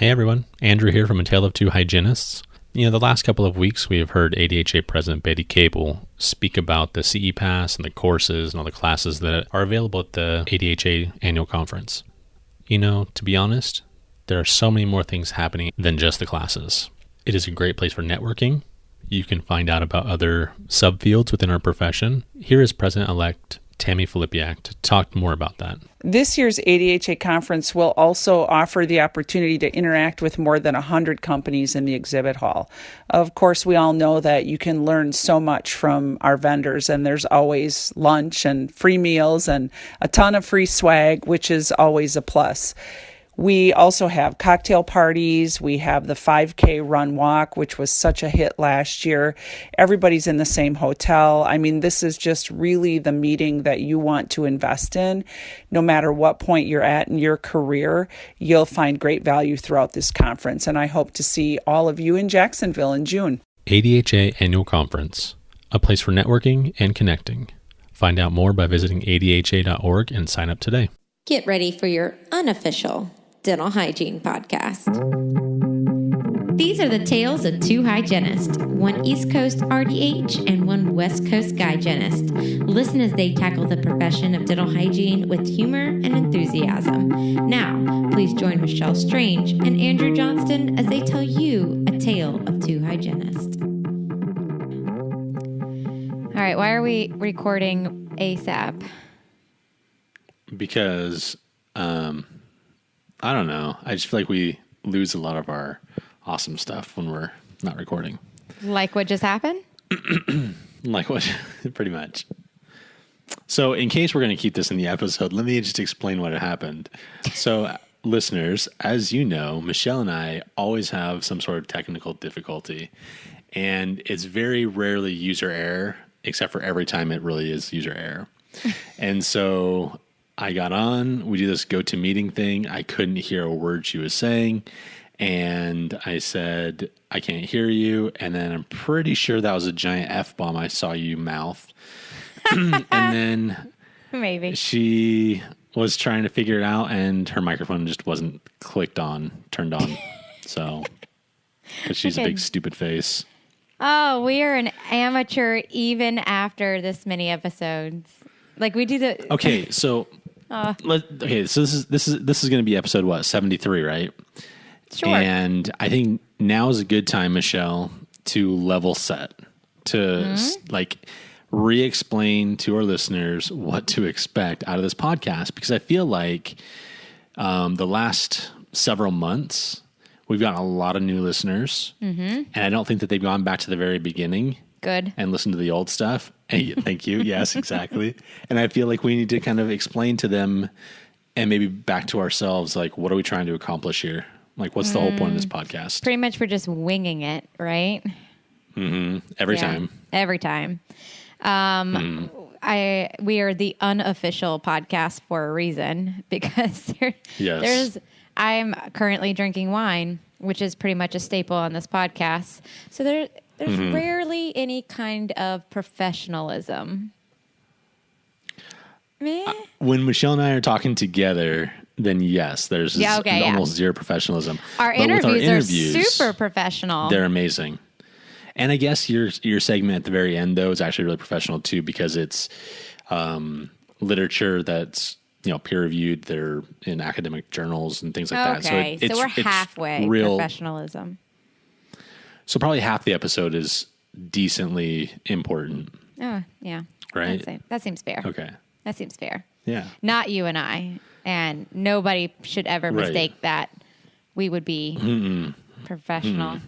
Hey everyone, Andrew here from A Tale of Two Hygienists. The last couple of weeks we have heard ADHA President Betty Cable speak about the CE Pass and the courses and all the classes that are available at the ADHA annual conference. To be honest, there are so many more things happening than just the classes. It is a great place for networking. You can find out about other subfields within our profession. Here is President-elect Tammy Filipiak to talk more about that. This year's ADHA conference will also offer the opportunity to interact with more than 100 companies in the exhibit hall. Of course, we all know that you can learn so much from our vendors, and there's always lunch and free meals and a ton of free swag, which is always a plus. We also have cocktail parties. We have the 5K run walk, which was such a hit last year. Everybody's in the same hotel. I mean, this is just really the meeting that you want to invest in. No matter what point you're at in your career, you'll find great value throughout this conference. And I hope to see all of you in Jacksonville in June. ADHA Annual Conference, a place for networking and connecting. Find out more by visiting adha.org and sign up today. Get ready for your unofficial dental hygiene podcast. These are the tales of two hygienists, one East Coast RDH and one West Coast hygienist. Listen as they tackle the profession of dental hygiene with humor and enthusiasm. Now, please join Michelle Strange and Andrew Johnston as they tell you a tale of two hygienists. All right, why are we recording ASAP? Because, I don't know. I just feel like we lose a lot of our awesome stuff when we're not recording. Like what just happened? Like what? Pretty much. So in case we're going to keep this in the episode, let me just explain what had happened. So listeners, as you know, Michelle and I always have some sort of technical difficulty, and it's very rarely user error, except for every time it really is user error. And so I got on, we do this go-to-meeting thing. I couldn't hear a word she was saying. And I said, I can't hear you. And then I'm pretty sure that was a giant F-bomb I saw you mouth. And then Maybe she was trying to figure it out, and her microphone just wasn't turned on. So, because she's a big stupid face. Oh, we are an amateur even after this many episodes. Like we do the... Okay, so... so this is going to be episode, 73, right? Sure. And I think now is a good time, Michelle, to level set, to re-explain to our listeners what to expect out of this podcast, because I feel like the last several months, we've gotten a lot of new listeners, and I don't think that they've gone back to the very beginning. Good. And listen to the old stuff. Thank you. Yes, exactly. And I feel like we need to kind of explain to them and maybe back to ourselves, like, what are we trying to accomplish here? Like, what's the whole point of this podcast? Pretty much we're just winging it, right? Mm-hmm. Every time. Every time. We are the unofficial podcast for a reason, because I'm currently drinking wine, which is pretty much a staple on this podcast. So there's rarely any kind of professionalism. When Michelle and I are talking together, then yes, there's almost zero professionalism. Our interviews are super professional. They're amazing. And I guess your segment at the very end, though, is actually really professional, too, because it's literature that's peer-reviewed. They're in academic journals and things like that. So we're halfway real professionalism. So probably half the episode is decently important. Oh, yeah. Right? That seems fair. Okay. That seems fair. Yeah. Not you and I. And nobody should ever mistake that we would be professional.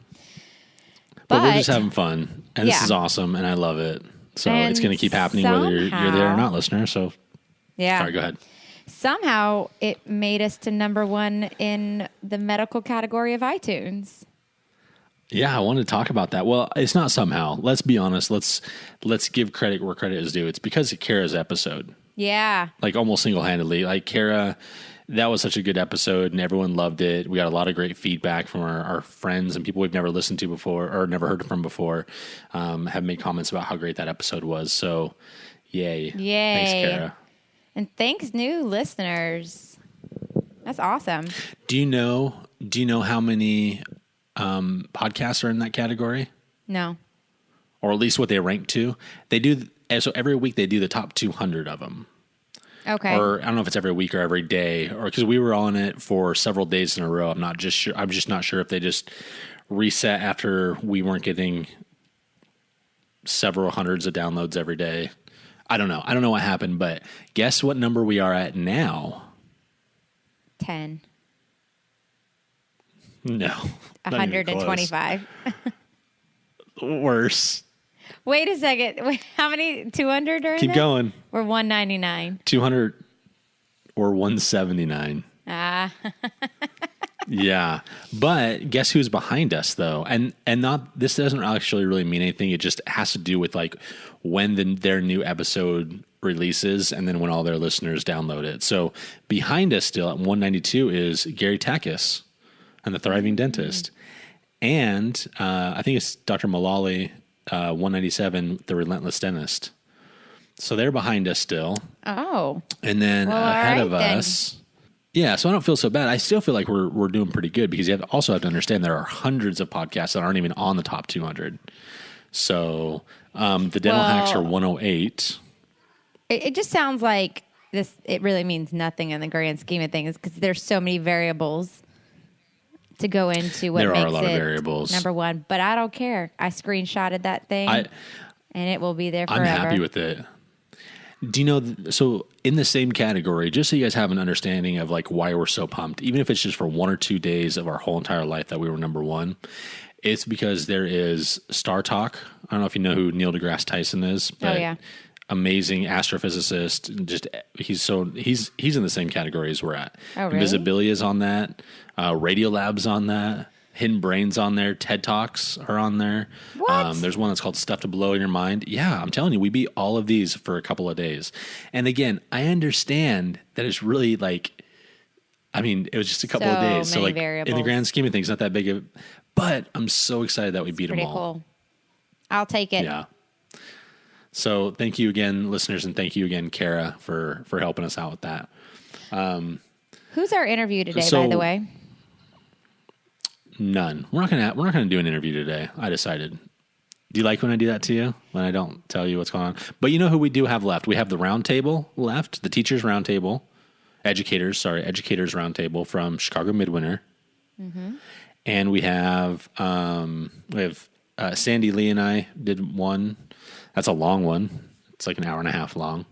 But we're just having fun. And this is awesome. And I love it. So it's going to keep happening whether you're there or not, listener. So sorry, go ahead. Somehow it made us to number 1 in the medical category of iTunes. Yeah, I want to talk about that. Well, it's not somehow. Let's be honest. Let's give credit where credit is due. It's because of Kara's episode. Yeah. Like almost single-handedly. Like Kara, that was such a good episode and everyone loved it. We got a lot of great feedback from our friends and people we've never listened to before or never heard from before, have made comments about how great that episode was. So, yay. Thanks, Kara. And thanks, new listeners. That's awesome. Do you know do you know how many podcasts are in that category? No. Or at least what they rank to? They do, so every week they do the top 200 of them. Okay. Or I don't know if it's every week or every day, or because we were on it for several days in a row. I'm just not sure if they just reset after we weren't getting several hundreds of downloads every day. I don't know what happened, but guess what number we are at now? 10. No. 125. Worse. Wait a second. Wait, how many? 200 are in Keep there? going. Or 199? 200 or 179. Yeah. But guess who's behind us though? And not, this doesn't actually really mean anything. It just has to do with like when their new episode releases and then when all their listeners download it. So behind us still at 192 is Gary Takis and the Thriving Dentist. And I think it's Dr. Mullally, 197, the Relentless Dentist. So they're behind us still. Oh. And then ahead of us. Yeah, so I don't feel so bad. I still feel like we're doing pretty good because you also have to understand there are hundreds of podcasts that aren't even on the top 200. So the Dental Hacks are 108. It just sounds like this. It really means nothing in the grand scheme of things because there's so many variables to go into what there makes are a lot it of variables. number one. But I don't care. I screenshotted that thing, and it will be there forever. I'm happy with it. Do you know, so in the same category, just so you guys have an understanding of like why we're so pumped, even if it's just for 1 or 2 days of our whole entire life that we were number one, it's because there is Star Talk. I don't know if you know who Neil deGrasse Tyson is, but amazing astrophysicist. Just he's in the same category as we're at. Oh, really? Invisibilia is on that. Radiolab's on that. Hidden Brains on there. TED Talks are on there. What? There's one that's called Stuff to Blow in Your Mind. Yeah, I'm telling you, we beat all of these for a couple of days. And again, I understand that it's really like, I mean, it was just a couple of days. So like variables. In the grand scheme of things, not that big of, but I'm so excited that we beat them all. Cool. I'll take it. Yeah. So thank you again, listeners, and thank you again, Kara, for helping us out with that. Who's our interview today, by the way? None. We're not gonna do an interview today. I decided. Do you like when I do that to you? When I don't tell you what's going on? But you know who we do have left? We have the round table left, the teachers round table, educators round table from Chicago Midwinter. Mm-hmm. And we have Sandy Lee and I did one. That's a long one. It's like an hour and a half long.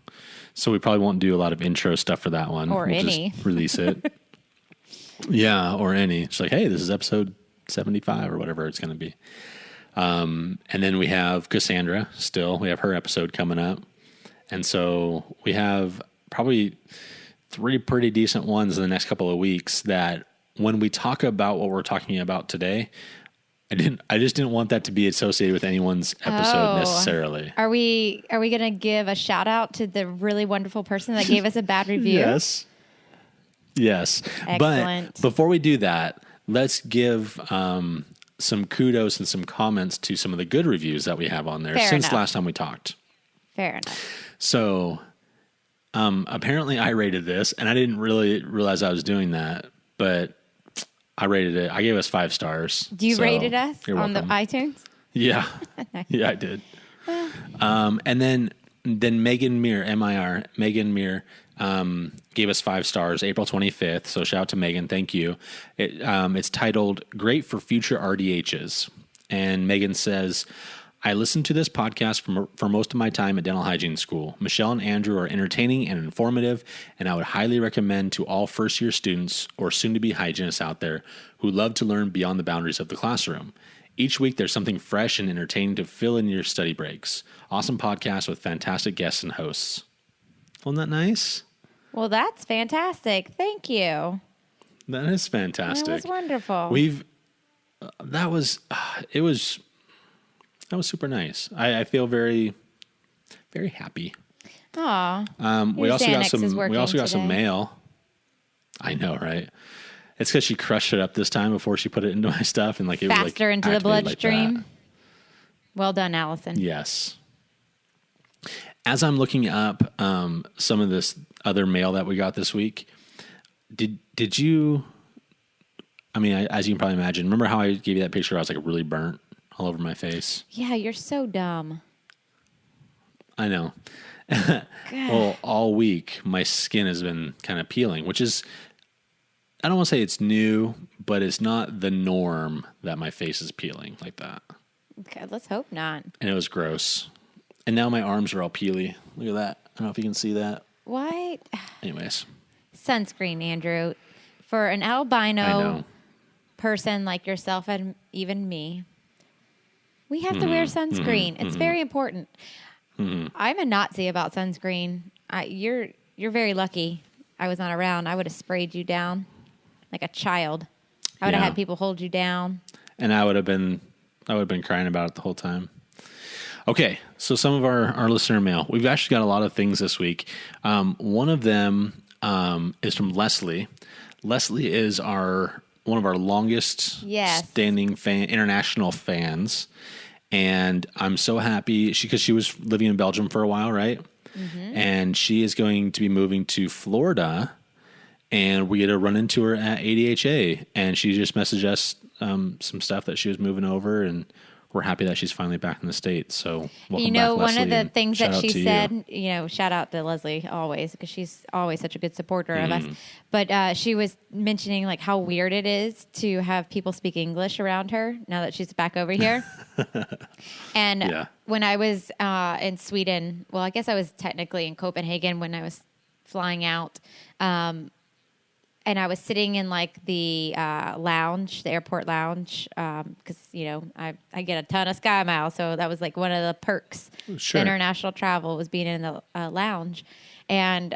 So we probably won't do a lot of intro stuff for that one. Or any. Just release it. Yeah, or any. It's like, hey, this is episode 75 or whatever it's going to be. And then we have Cassandra still. We have her episode coming up. And so we have probably 3 pretty decent ones in the next couple of weeks that when we talk about what we're talking about today, I just didn't want that to be associated with anyone's episode necessarily. Are we going to give a shout out to the really wonderful person that gave us a bad review? Yes. Excellent. But before we do that, let's give some kudos and some comments to some of the good reviews that we have on there since last time we talked. Fair enough. So apparently I rated this, and I didn't really realize I was doing that, but I rated it. I gave us 5 stars. You rated us on the iTunes? Yeah. Nice. Yeah, I did. And then Megan Muir, M-I-R, Megan Muir, gave us 5 stars, April 25th. So shout out to Megan. Thank you. It's titled Great for Future RDHs. And Megan says, I listened to this podcast for most of my time at dental hygiene school. Michelle and Andrew are entertaining and informative, and I would highly recommend to all first-year students or soon-to-be hygienists out there who love to learn beyond the boundaries of the classroom. Each week, there's something fresh and entertaining to fill in your study breaks. Awesome podcast with fantastic guests and hosts. Wasn't that nice? Well, that's fantastic. Thank you. That is fantastic. That was wonderful. That was super nice. I feel very, very happy. Aw. We also got some mail. I know, right? It's because she crushed it up this time before she put it into my stuff, and like it faster was like into the bloodstream. Like well done, Allison. Yes. As I'm looking up some of this other mail that we got this week, did you? I mean, as you can probably imagine, remember how I gave you that picture? I was like really burnt all over my face. Yeah, you're so dumb. I know. Well, all week my skin has been kind of peeling, which is, I don't want to say it's new, but it's not the norm that my face is peeling like that. Okay, let's hope not. And it was gross. And now my arms are all peely. Look at that. I don't know if you can see that. What? Anyways. Sunscreen, Andrew. For an albino person like yourself and even me, we have to wear sunscreen. It's very important. I'm a Nazi about sunscreen. You're very lucky I was not around. I would have sprayed you down like a child. I would have had people hold you down. And I would have been crying about it the whole time. Okay, so some of our listener mail. We've actually got a lot of things this week. One of them is from Leslie. Leslie is one of our longest standing international fans. And I'm so happy because she was living in Belgium for a while, right? Mm-hmm. And she is going to be moving to Florida, and we get to run into her at ADHA. And she just messaged us some stuff that she was moving over, and we're happy that she's finally back in the States. So welcome back, one Leslie, of the things that she said, you. Shout out to Leslie always, because she's always such a good supporter of us. But she was mentioning like how weird it is to have people speak English around her now that she's back over here. And when I was in Sweden, well, I guess I was technically in Copenhagen when I was flying out. And I was sitting in like the lounge, the airport lounge, because, I get a ton of Sky Miles. So that was like one of the perks of international travel was being in the lounge. And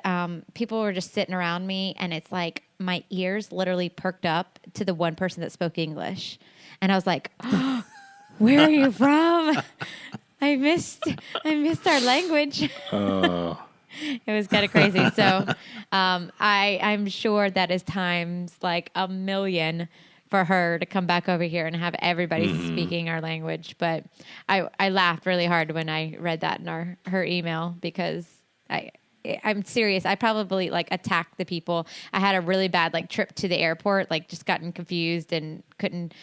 people were just sitting around me. And it's like my ears literally perked up to the one person that spoke English. And I was like, oh, where are you from? I missed our language. Oh. It was kind of crazy. So I'm sure that is times like a million for her to come back over here and have everybody speaking our language. But I laughed really hard when I read that in her email because I'm serious. I probably like attacked the people. I had a really bad like trip to the airport, like just gotten confused and couldn't.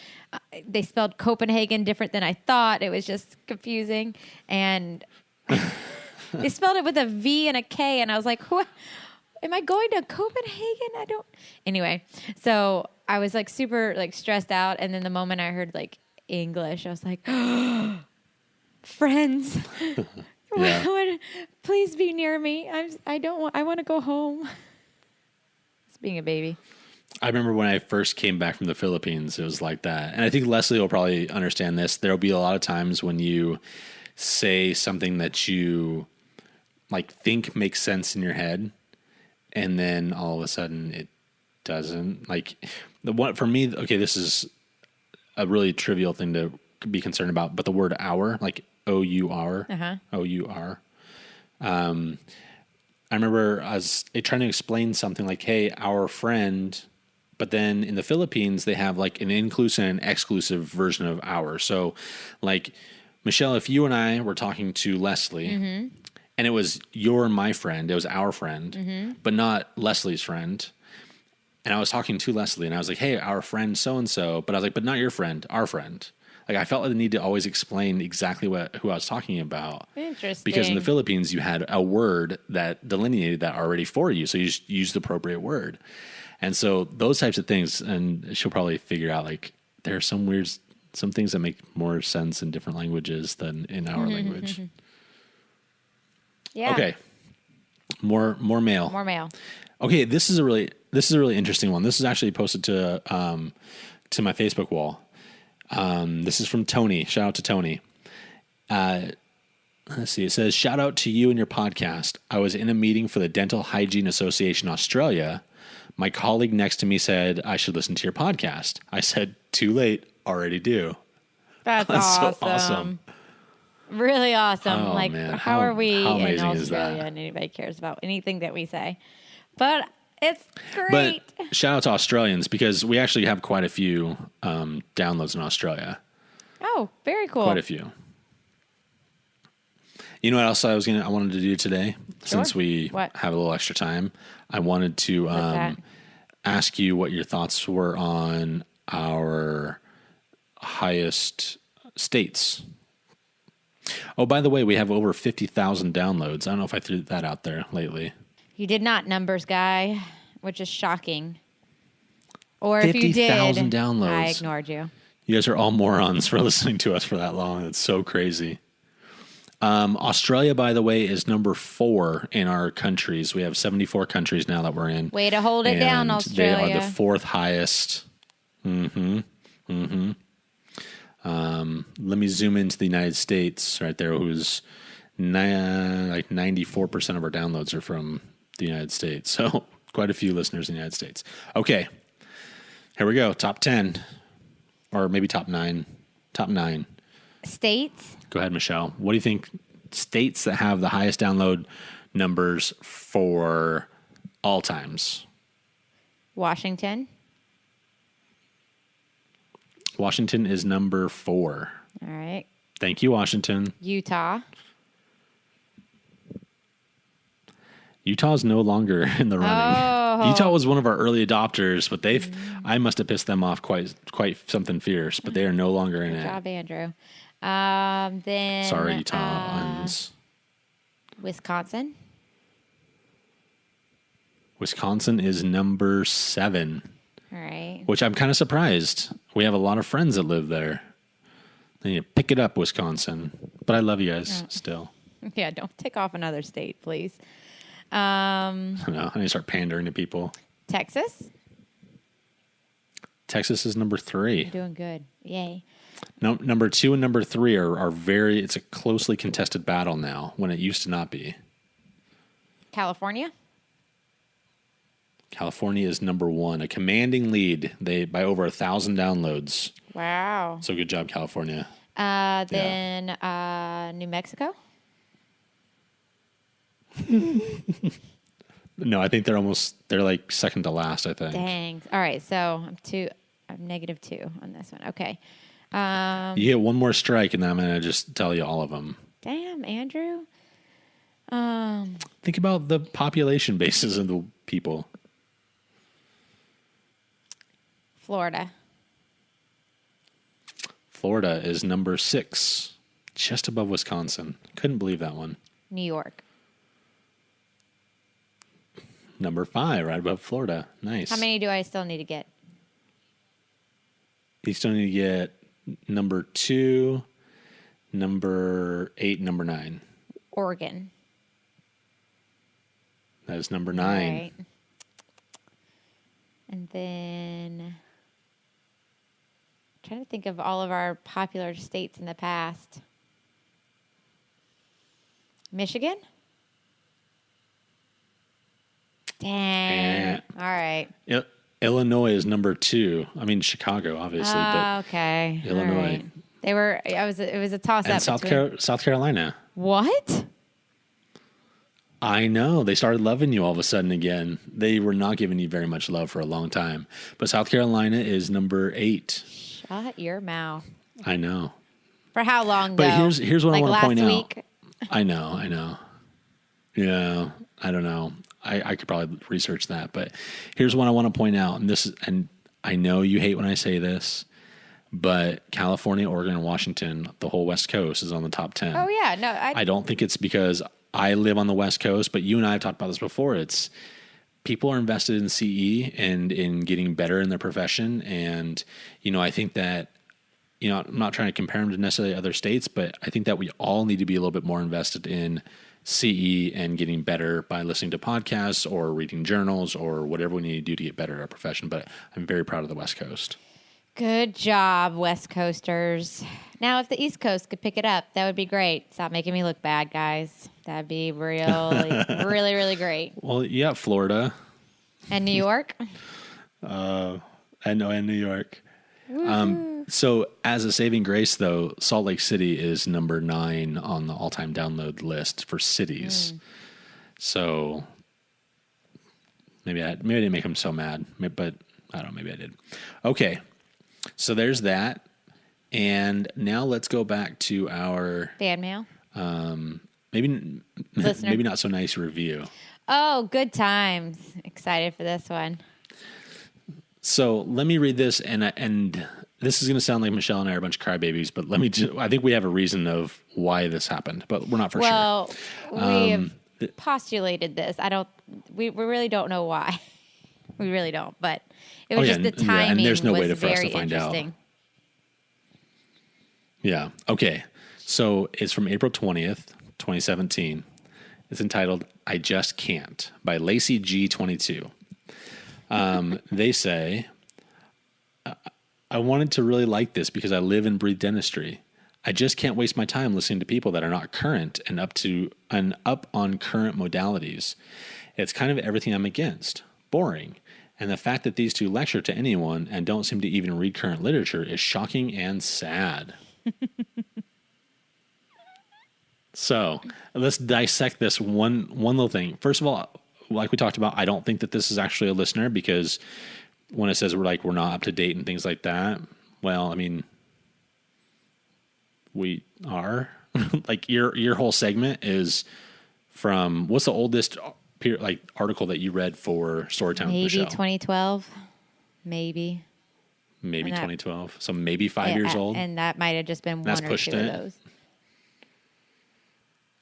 They spelled Copenhagen different than I thought. It was just confusing and. They spelled it with a V and a K, and I was like, what? Am I going to Copenhagen? Anyway, so I was like super like stressed out, and then the moment I heard like English, I was like, oh, friends, please be near me. I want to go home. It's being a baby. I remember when I first came back from the Philippines, it was like that. And I think Leslie will probably understand this. There'll be a lot of times when you say something that you like think makes sense in your head, and then all of a sudden it doesn't. Like for me, okay, this is a really trivial thing to be concerned about, but the word hour, like O-U-R, O-U-R. I remember I was trying to explain something like, hey, our friend, but then in the Philippines, they have like an inclusive and exclusive version of our. So like, Michelle, if you and I were talking to Leslie, and it was my friend, it was our friend, but not Leslie's friend, and I was talking to Leslie, and I was like, hey, our friend so-and-so, but I was like, but not your friend, our friend. Like, I felt like the need to always explain exactly who I was talking about. Interesting. Because in the Philippines, you had a word that delineated that already for you, so you just used the appropriate word. And so those types of things, and she'll probably figure out, like, there are some things that make more sense in different languages than in our language. Yeah. Okay. More mail. More mail. Okay, this is a really interesting one. This is actually posted to my Facebook wall. This is from Tony. Shout out to Tony. Let's see. It says, shout out to you and your podcast. I was in a meeting for the Dental Hygiene Association Australia. My colleague next to me said I should listen to your podcast. I said, too late, already do. That's awesome. So awesome. Really awesome. Oh, like, man. how are we in Australia is that? And anybody cares about anything that we say. But it's great. But shout out to Australians because we actually have quite a few downloads in Australia. Oh, very cool. Quite a few. You know what else I wanted to do today? Sure. Since we have a little extra time, I wanted to ask you what your thoughts were on our highest states. Oh, by the way, we have over 50,000 downloads. I don't know if I threw that out there lately. You did not, numbers guy, which is shocking. Or if you did, 50,000 downloads. I ignored you. You guys are all morons for listening to us for that long. It's so crazy. Australia, by the way, is number 4 in our countries. We have 74 countries now that we're in. Way to hold it down, Australia. They are the 4th highest. Let me zoom into the United States right there, who's like 94% of our downloads are from the United States. So quite a few listeners in the United States. Okay, here we go. Top 10, or maybe top 9. Top 9. States? Go ahead, Michelle. What do you think states that have the highest download numbers for all times? Washington. Washington is number 4. All right. Thank you, Washington. Utah. Utah's no longer in the running. Oh. Utah was one of our early adopters, but I must have pissed them off quite something fierce, but they are no longer in it. Good job, Andrew. Then Sorry, Utahns. Wisconsin. Wisconsin is number 7. All right. Which I'm kind of surprised. We have a lot of friends that live there. They need to pick it up, Wisconsin. But I love you guys still. Yeah, don't tick off another state, please. I know. I need to start pandering to people. Texas. Texas is number 3. You're doing good. Yay. No, number 2 and number 3 are it's a closely contested battle now when it used to not be. California. California is number 1, a commanding lead. They by over 1,000 downloads. Wow. So good job, California. Then New Mexico. No, I think they're like second to last, I think. Dang. All right, so I'm -2 on this one. Okay. You get one more strike, and then I'm going to just tell you all of them. Damn, Andrew. Think about the population bases of the people. Florida. Florida is number 6, just above Wisconsin. Couldn't believe that one. New York. Number 5, right above Florida. Nice. How many do I still need to get? You still need to get number 2, number 8, number 9. Oregon. That is number 9. Right. And then I'm trying to think of all of our popular states in the past. Michigan? Dang. All right. Illinois is number 2. I mean, Chicago, obviously. But okay. Illinois. Right. They were. It was a toss and up. South Carolina. What? I know. They started loving you all of a sudden again. They were not giving you very much love for a long time. But South Carolina is number 8. Shut your mouth. I know. For how long, but though? here's what I want to point week? out. I know. Yeah, I don't know. I could probably research that. But here's what I want to point out. And I know you hate when I say this, but California, Oregon, and Washington, the whole West Coast is on the top 10. Oh, yeah. No, I don't think it's because I live on the West Coast, but you and I have talked about this before. It's people are invested in CE and in getting better in their profession. And, I think that, I'm not trying to compare them to necessarily other states, but I think that we all need to be a little bit more invested in CE and getting better by listening to podcasts or reading journals or whatever we need to do to get better at our profession. But I'm very proud of the West Coast. Good job, West Coasters. Now, if the East Coast could pick it up, that would be great. Stop making me look bad, guys. That'd be really, really, really great. Well, yeah, Florida. And New York? And New York. So as a saving grace, though, Salt Lake City is number 9 on the all-time download list for cities. So maybe I didn't make them so mad, but I don't know, maybe I did. Okay. So there's that. And now let's go back to our fan mail. Maybe not so nice review. Oh, good times. Excited for this one. So let me read this, and this is going to sound like Michelle and I are a bunch of crybabies, but I think we have a reason of why this happened, but we're not for sure. We have postulated this. We really don't know why. We really don't, but it was just the timing and there's no way for us to find out. Yeah. Okay. So it's from April 20th, 2017. It's entitled "I Just Can't" by Lacey G22. They say, I wanted to really like this because I live and breathe dentistry. I just can't waste my time listening to people that are not current and up on current modalities. It's kind of everything I'm against. Boring. And the fact that these two lecture to anyone and don't seem to even read current literature is shocking and sad. So let's dissect this one little thing. First of all, like we talked about, I don't think that this is actually a listener, because when it says we're not up to date and things like that, well, I mean, we are. Like your whole segment is from, what's the oldest article that you read for Storytime? Maybe Michelle? 2012. Maybe 2012. So maybe 5 years old. And that might have just been one or two of those.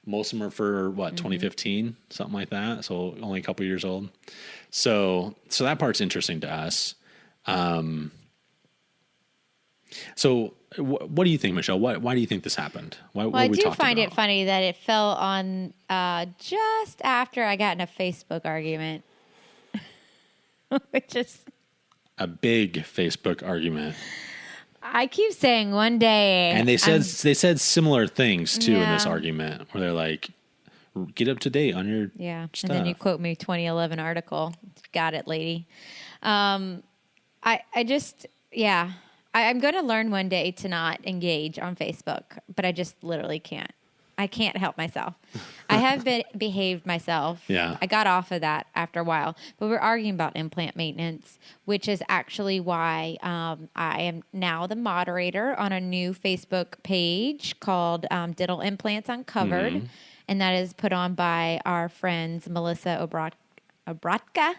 Most of them are for 2015, something like that. So only a couple years old. So that part's interesting to us. So what do you think, Michelle? Why do you think this happened? I do find it funny that it fell on just after I got in a Facebook argument, which is a big Facebook argument. I keep saying one day, and they said similar things too in this argument, where they're like, "Get up to date on your stuff." And then you quote me 2011 article. Got it, lady. I'm going to learn one day to not engage on Facebook, but I just literally can't. I can't help myself. I have behaved myself. Yeah. I got off of that after a while, but we're arguing about implant maintenance, which is actually why I am now the moderator on a new Facebook page called Dental Implants Uncovered, and that is put on by our friends Melissa Obratka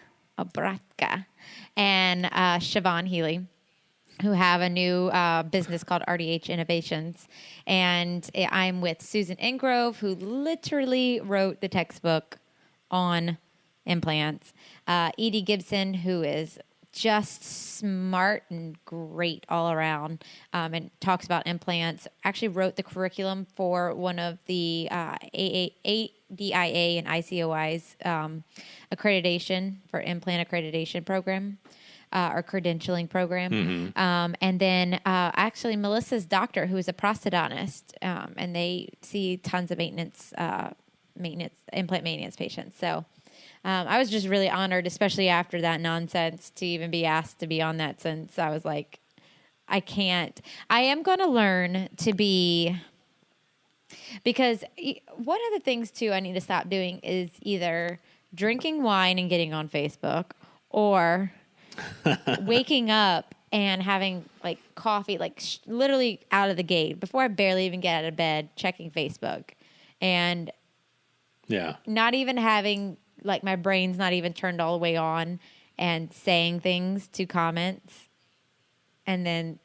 and Siobhan Healy, who have a new business called ADHA Innovations. And I'm with Susan Ingrove, who literally wrote the textbook on implants. Edie Gibson, who is just smart and great all around, and talks about implants, actually wrote the curriculum for one of the ADIA and ICOI's accreditation for implant accreditation program. Or credentialing program. And then actually Melissa's doctor, who is a prosthodontist, and they see tons of implant maintenance patients. So I was just really honored, especially after that nonsense, to even be asked to be on that, since I was like, I can't. I am going to learn to be, because one of the things too I need to stop doing is either drinking wine and getting on Facebook, or waking up and having like coffee, like literally out of the gate before I barely even get out of bed, checking Facebook, and not even having, like, my brain's not even turned all the way on, and saying things to comments, and then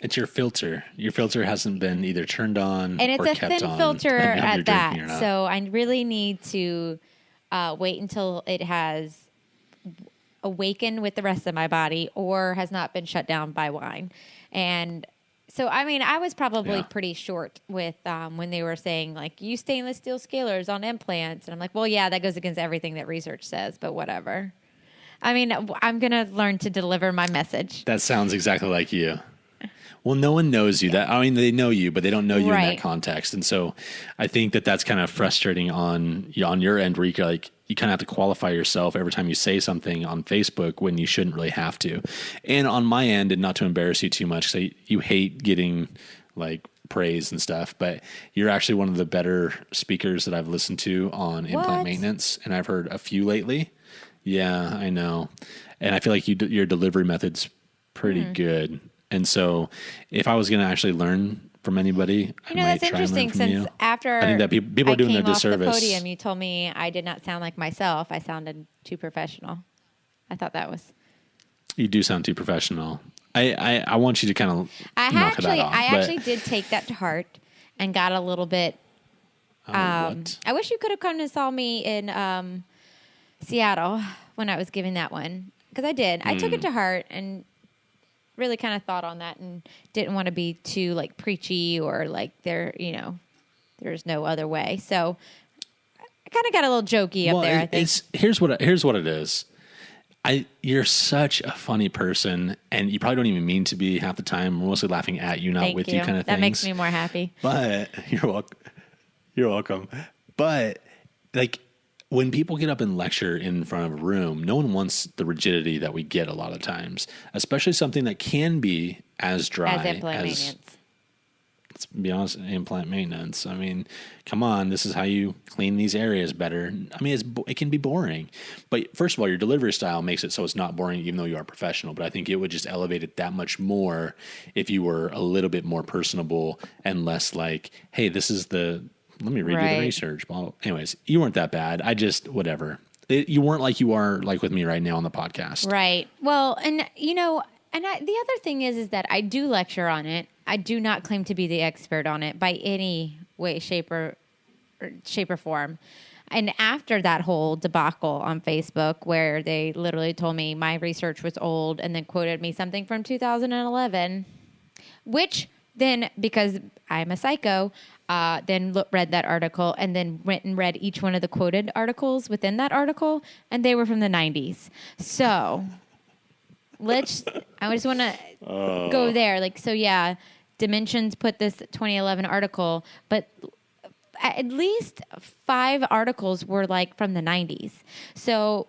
it's your filter. Your filter hasn't been either turned on, and it's or a kept thin on, filter at that. So I really need to wait until it has awakened with the rest of my body, or has not been shut down by wine. And so, I mean, I was probably pretty short with when they were saying, like, use stainless steel scalers on implants. And I'm like, well, yeah, that goes against everything that research says, but whatever. I mean, I'm going to learn to deliver my message. That sounds exactly like you. Well, no one knows you. That, I mean, they know you, but they don't know you in that context. And so I think that that's kind of frustrating on your end, where you kind of have to qualify yourself every time you say something on Facebook when you shouldn't really have to. And on my end, and not to embarrass you too much, because you hate getting like praise and stuff, but you're actually one of the better speakers that I've listened to on implant maintenance. And I've heard a few lately. Yeah, I know. And I feel like your delivery method's pretty good. And so if I was going to actually learn from anybody, I might that's try and learn interesting, from you. Since after I think that people are doing their disservice. Off the podium, you told me I did not sound like myself. I sounded too professional. I thought that was... You do sound too professional. I want you to kind of knock that off. I actually did take that to heart and got a little bit. What? I wish you could have come and saw me in Seattle when I was giving that one, because I did. I took it to heart and really kind of thought on that and didn't want to be too like preachy or like there's no other way. So I kind of got a little jokey up there. I think here's what it is. You're such a funny person, and you probably don't even mean to be half the time. We're mostly laughing at you, not Thank with you. you, kind of thing. That makes me more happy. But you're welcome. But like when people get up and lecture in front of a room, no one wants the rigidity that we get a lot of times, especially something that can be as dry as implant maintenance. Let's be honest, implant maintenance. I mean, come on, this is how you clean these areas better. I mean, it can be boring. But first of all, your delivery style makes it so it's not boring, even though you are professional. But I think it would just elevate it that much more if you were a little bit more personable and less like, hey, let me read you the research. Well, anyways, you weren't that bad. Whatever. You weren't like you are like with me right now on the podcast. Right. Well, and the other thing is that I do lecture on it. I do not claim to be the expert on it by any way, shape, or form. And after that whole debacle on Facebook, where they literally told me my research was old and then quoted me something from 2011, which then, because I'm a psycho, then read that article and then went and read each one of the quoted articles within that article, and they were from the 90s. So I just want to go there. Like, so yeah, Dimensions put this 2011 article, but at least 5 articles were like from the 90s. So,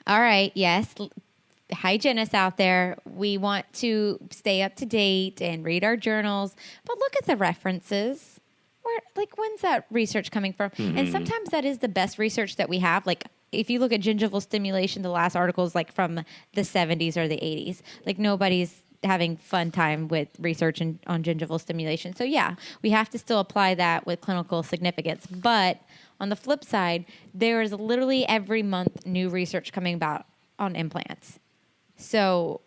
all right, yes, hygienists out there, we want to stay up to date and read our journals, but look at the references. When's that research coming from? Mm-hmm. And sometimes that is the best research that we have. Like, if you look at gingival stimulation, the last article is like from the 70s or the 80s. Like, nobody's having fun time with research on gingival stimulation. So yeah, we have to still apply that with clinical significance. But on the flip side, there is literally every month new research coming about on implants. So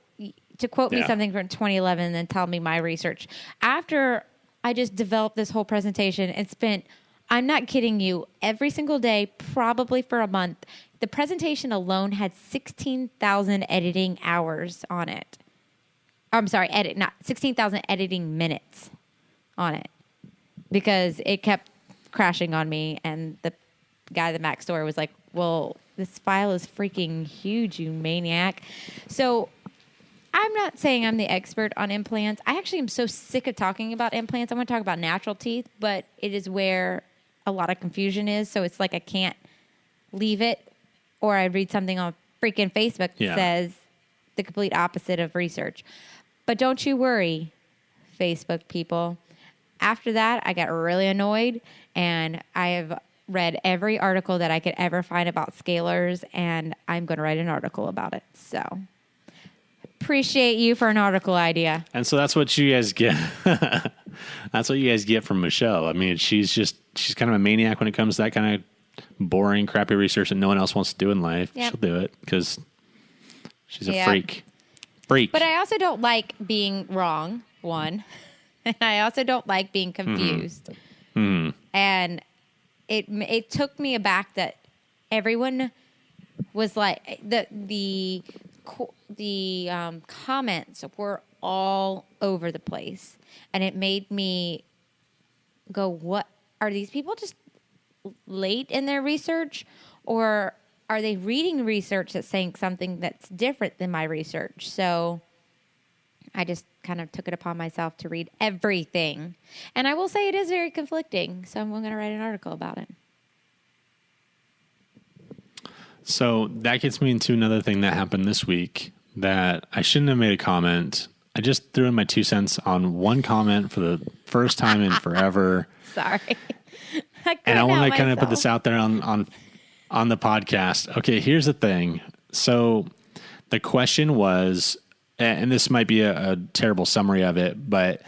to quote me something from 2011 and then tell me my research, after I just developed this whole presentation and spent, I'm not kidding you, every single day, probably for a month, the presentation alone had 16,000 editing hours on it. I'm sorry, 16,000 editing minutes on it, because it kept crashing on me. And the guy at the Mac store was like, well, this file is freaking huge, you maniac. So I'm not saying I'm the expert on implants. I actually am so sick of talking about implants. I want to talk about natural teeth, but it is where a lot of confusion is. So it's like I can't leave it, or I read something on freaking Facebook that says the complete opposite of research. But don't you worry, Facebook people. After that, I got really annoyed, and I have read every article that I could ever find about scalers, and I'm going to write an article about it. So appreciate you for an article idea. And so that's what you guys get. That's what you guys get from Michelle. I mean, she's kind of a maniac when it comes to that kind of boring, crappy research that no one else wants to do in life. Yep. She'll do it because she's a freak. But I also don't like being wrong, one. And I also don't like being confused. Mm-hmm. And it took me aback that everyone was like, the comments were all over the place. And it made me go, what, are these people just late in their research? Or are they reading research that's saying something that's different than my research? So I just kind of took it upon myself to read everything. And I will say it is very conflicting. So I'm going to write an article about it. So that gets me into another thing that happened this week that I shouldn't have made a comment. I just threw in my 2 cents on one comment for the first time in forever. Sorry. And I want to kind of put this out there on the podcast. Okay, here's the thing. So the question was, and this might be a terrible summary of it, but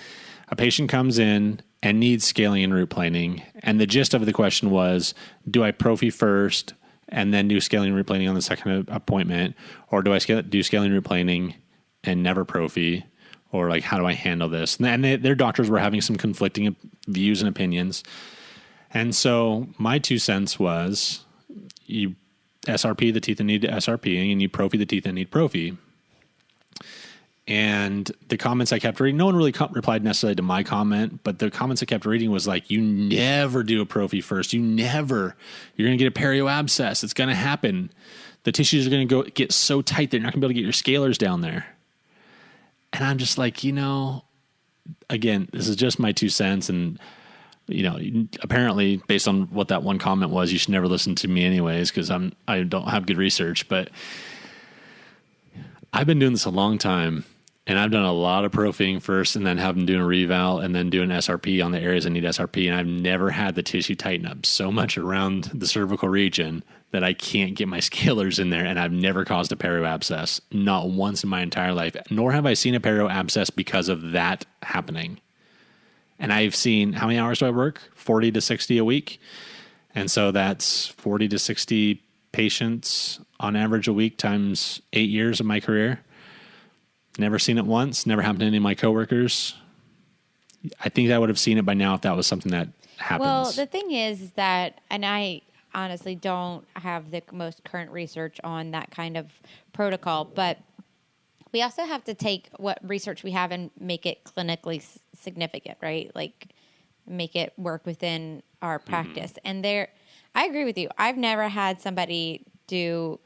a patient comes in and needs scaling and root planing. And the gist of the question was, do I prophy first and then do scaling and replaning on the second appointment? Or do I do scaling and replaning and never prophy? Or like, how do I handle this? And their doctors were having some conflicting views and opinions. And so my 2 cents was, you SRP the teeth that need SRP, and you prophy the teeth that need prophy. And the comments I kept reading, no one really replied necessarily to my comment, but the comments I kept reading was like, you never do a prophy first. You're going to get a perio abscess. It's going to happen. The tissues are going to get so tight that you're not going to be able to get your scalars down there. And I'm just like, again, this is just my 2 cents. And, apparently based on what that one comment was, you should never listen to me anyways, because I don't have good research, but I've been doing this a long time. And I've done a lot of prophying first, and then have them doing a reval, and then doing SRP on the areas that need SRP. And I've never had the tissue tighten up so much around the cervical region that I can't get my scalars in there. And I've never caused a perio abscess, not once in my entire life. Nor have I seen a perio abscess because of that happening. And I've seen, how many hours do I work? 40 to 60 a week. And so that's 40 to 60 patients on average a week times 8 years of my career. Never seen it once. Never happened to any of my coworkers. I think I would have seen it by now if that was something that happens. Well, the thing is that, and I honestly don't have the most current research on that kind of protocol, but we also have to take what research we have and make it clinically significant, right? Like make it work within our practice. And I agree with you. I've never had somebody do...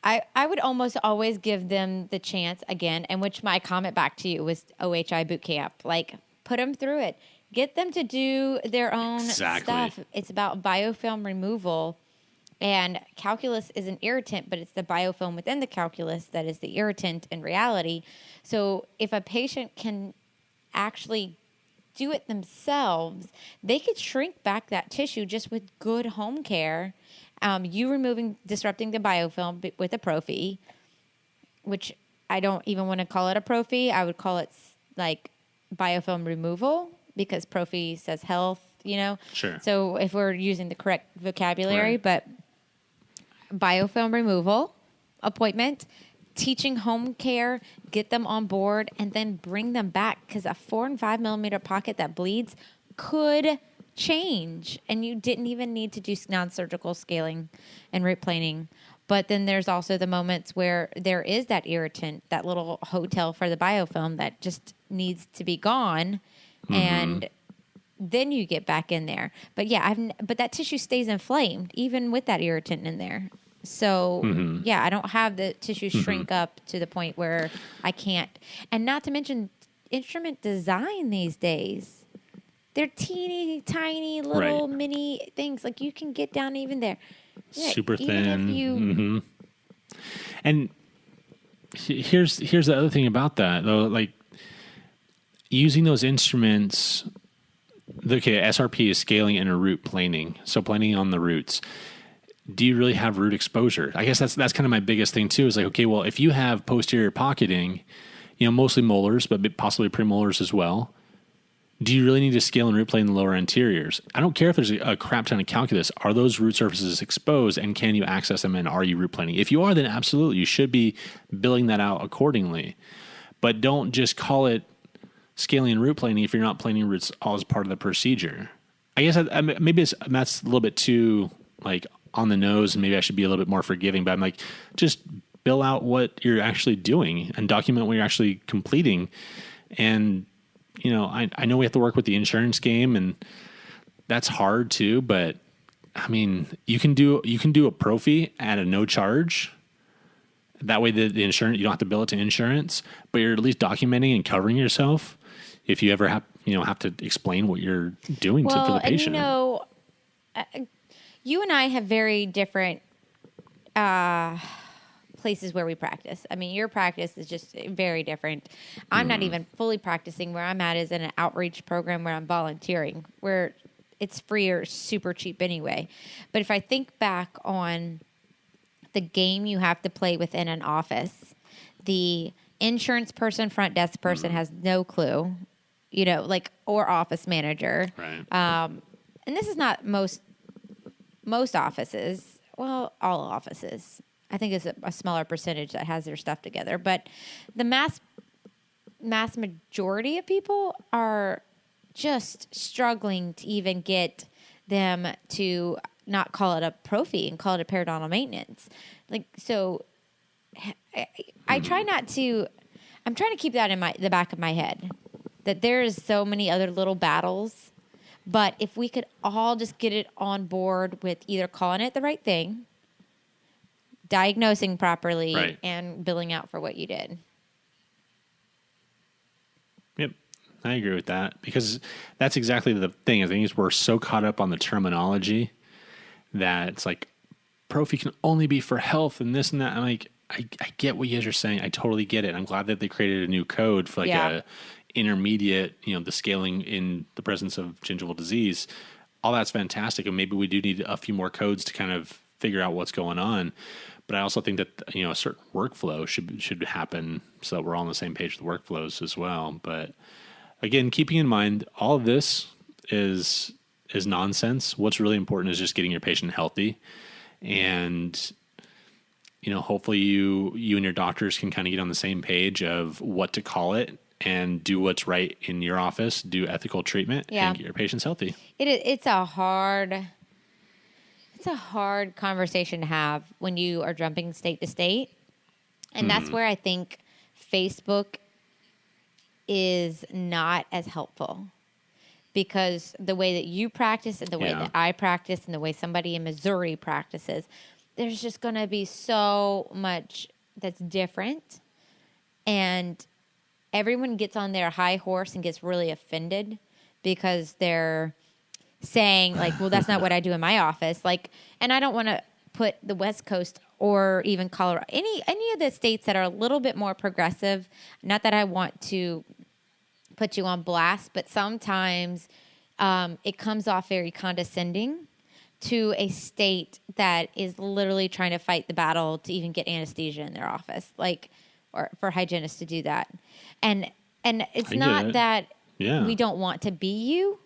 I would almost always give them the chance again, and which my comment back to you was OHI boot camp. Like, put them through it. Get them to do their own stuff. It's about biofilm removal, and calculus is an irritant, but it's the biofilm within the calculus that is the irritant in reality. So if a patient can actually do it themselves, they could shrink back that tissue just with good home care. Disrupting the biofilm with a prophy, which I don't even want to call it a prophy. I would call it like biofilm removal, because prophy says health, Sure. So if we're using the correct vocabulary, right. But biofilm removal appointment, teaching home care, get them on board, and then bring them back, because a 4 and 5 millimeter pocket that bleeds could change, and you didn't even need to do non-surgical scaling and replaning. But then there's also the moments where there is that irritant, that little hotel for the biofilm that just needs to be gone, and then you get back in there. But yeah, but that tissue stays inflamed even with that irritant in there. So yeah, I don't have the tissue shrink up to the point where I can't. And not to mention instrument design these days. They're teeny tiny little mini things. Like, you can get down even there. Yeah, super thin. And here's the other thing about that, though. Like, using those instruments, SRP is scaling and a root planing. So planing on the roots. Do you really have root exposure? I guess that's kind of my biggest thing too, is like, okay, well, if you have posterior pocketing, mostly molars, but possibly premolars as well, do you really need to scale and root plane the lower anteriors? I don't care if there's a crap ton of calculus. Are those root surfaces exposed, and can you access them, and are you root planing? If you are, then absolutely, you should be billing that out accordingly. But don't just call it scaling and root planing if you're not planing roots all as part of the procedure. I guess maybe that's a little bit too like on the nose, and maybe I should be a little bit more forgiving. But I'm like, just bill out what you're actually doing and document what you're actually completing. And I know we have to work with the insurance game, and that's hard too, but I mean, you can do a prophy at a no charge. That way the insurance, you don't have to bill it to insurance, but you're at least documenting and covering yourself if you ever have to explain what you're doing for the patient. And you and I have very different places where we practice. I mean, your practice is just very different. I'm not even fully practicing. Where I'm at is in an outreach program where I'm volunteering, where it's free or super cheap anyway. But if I think back on the game you have to play within an office, the insurance person, front desk person has no clue, or office manager. Right. And this is not most offices well, all offices. I think it's a smaller percentage that has their stuff together. But the mass majority of people are just struggling to even get them to not call it a prophy and call it a periodontal maintenance. Like, so I try not to, I'm trying to keep that in the back of my head, that there is so many other little battles. But if we could all just get it on board with either calling it the right thing, diagnosing properly, right, and billing out for what you did. Yep, I agree with that, because that's exactly the thing. I think is we're so caught up on the terminology that it's like prophy can only be for health and this and that. I'm like, I get what you guys are saying. I totally get it. I'm glad that they created a new code for like a intermediate, the scaling in the presence of gingival disease. All that's fantastic. And maybe we do need a few more codes to kind of figure out what's going on. But I also think that, a certain workflow should happen so that we're all on the same page with workflows as well. But again, keeping in mind, all of this is nonsense. What's really important is just getting your patient healthy. And, hopefully you and your doctors can kind of get on the same page of what to call it and do what's right in your office, do ethical treatment, and get your patients healthy. It's a hard conversation to have when you are jumping state to state. And that's where I think Facebook is not as helpful, because the way that you practice and the way that I practice and the way somebody in Missouri practices, there's just going to be so much that's different. And everyone gets on their high horse and gets really offended because they're saying like, well, that's not what I do in my office. Like, and I don't want to put the West Coast or even Colorado, any of the states that are a little bit more progressive. Not that I want to put you on blast, but sometimes it comes off very condescending to a state that is literally trying to fight the battle to even get anesthesia in their office, like, or for hygienists to do that. And it's not that we don't want to be you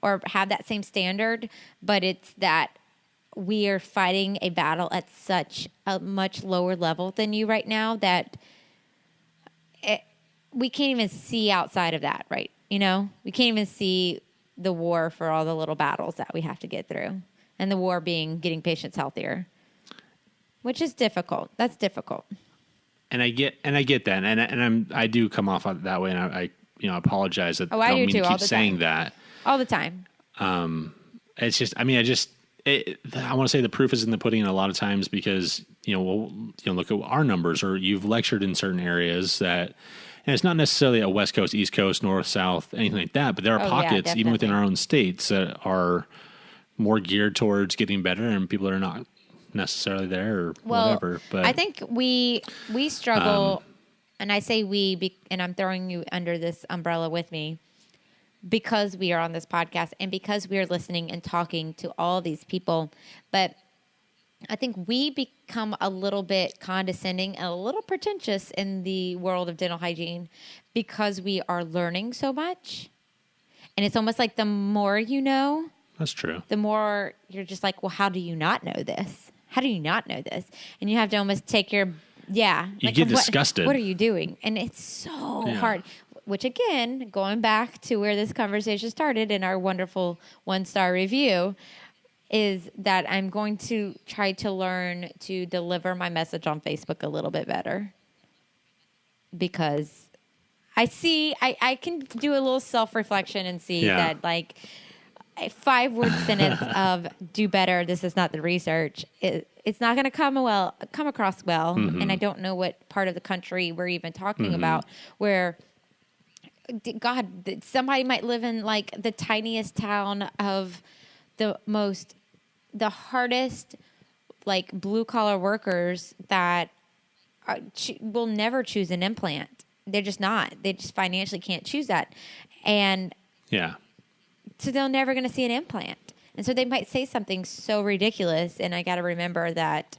or have that same standard, but it's that we are fighting a battle at such a much lower level than you right now that we can't even see outside of that, right? We can't even see the war for all the little battles that we have to get through. And the war being getting patients healthier, which is difficult. That's difficult. And I get that. And I do come off that way. And I apologize that I don't do mean too, to keep saying that. All the time. It's just, I want to say the proof is in the pudding a lot of times, because, look at our numbers, or you've lectured in certain areas that, and it's not necessarily a West Coast, East Coast, North, South, anything like that, but there are pockets, even within our own states, that are more geared towards getting better, and people are not necessarily there or whatever. But I think we struggle, and I say and I'm throwing you under this umbrella with me, because we are on this podcast and because we are listening and talking to all these people. But I think we become a little bit condescending and a little pretentious in the world of dental hygiene because we are learning so much. And it's almost like the more you know, that's true, the more you're just like, well, how do you not know this? How do you not know this? And you have to almost take you get disgusted. What are you doing? And it's so hard. Which, again, going back to where this conversation started in our wonderful 1-star review, is that I'm going to try to learn to deliver my message on Facebook a little bit better. Because I can do a little self-reflection and see that, like, a 5-word sentence of do better, this is not the research, it's not going to come across well. Mm-hmm. And I don't know what part of the country we're even talking about, where, God, somebody might live in like the tiniest town of the hardest, like, blue collar workers that will never choose an implant. They're just not. They just financially can't choose that. And so they're never going to see an implant. And so they might say something so ridiculous. And I got to remember that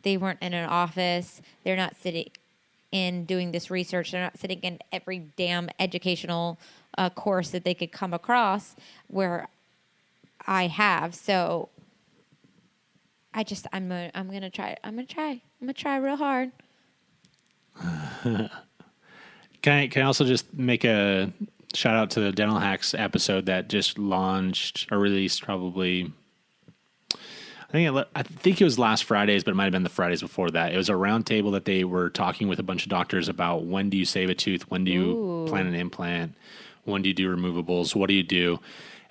they weren't in an office. They're not sitting in doing this research. They're not sitting in every damn educational course that they could come across where I have. So I'm gonna try. I'm gonna try real hard. Can I also just make a shout out to the Dental Hacks episode that just launched or released probably. I think it was last Fridays, but it might have been the Fridays before that. It was a round table that they were talking with a bunch of doctors about when do you save a tooth, when do you plan an implant, when do you do removables, what do you do?